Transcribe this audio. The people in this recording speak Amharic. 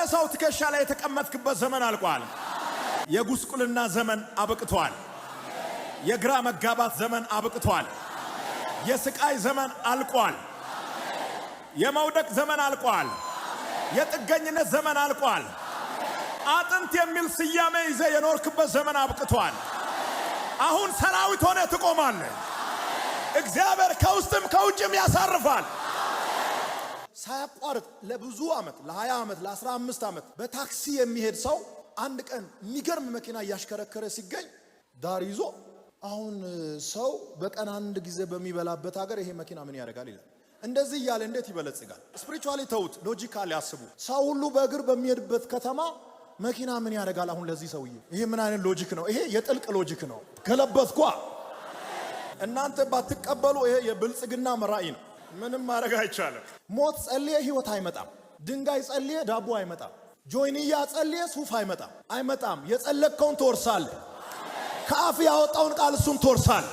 ሰው ትከሻ ላይ የተቀመጥክበት ዘመን አልቋል። የጉስቁልና ዘመን አብቅቷል። የግራ መጋባት ዘመን አብቅቷል። የስቃይ ዘመን አልቋል። የመውደቅ ዘመን አልቋል። የጥገኝነት ዘመን አልቋል። አጥንት የሚል ስያሜ ይዘ የኖርክበት ዘመን አብቅቷል። አሁን ሰራዊት ሆነ ትቆማለህ። እግዚአብሔር ከውስጥም ከውጭም ያሳርፋል። ሳያቋርጥ ለብዙ ዓመት ለ20 ዓመት ለ15 ዓመት በታክሲ የሚሄድ ሰው አንድ ቀን የሚገርም መኪና እያሽከረከረ ሲገኝ ዳር ይዞ አሁን ሰው በቀን አንድ ጊዜ በሚበላበት ሀገር ይሄ መኪና ምን ያደርጋል ይላል። እንደዚህ እያለ እንዴት ይበለጽጋል? ስፒሪቹዋሊ ተውት፣ ሎጂካሊ ያስቡ። ሰው ሁሉ በእግር በሚሄድበት ከተማ መኪና ምን ያደርጋል? አሁን ለዚህ ሰውዬ ይሄ ምን አይነት ሎጂክ ነው? ይሄ የጥልቅ ሎጂክ ነው። ገለበትኳ። እናንተ ባትቀበሉ ይሄ የብልጽግና ራዕይ ነው። ምንም ማድረግ አይቻልም። ሞት ጸልየ ህይወት አይመጣም። ድንጋይ ጸልየ ዳቦ አይመጣም። ጆይንያ ጸልየ ሱፍ አይመጣም። የጸለቅከውን ትወርሳለህ። ከአፍ ያወጣውን ቃል እሱን ትወርሳለህ።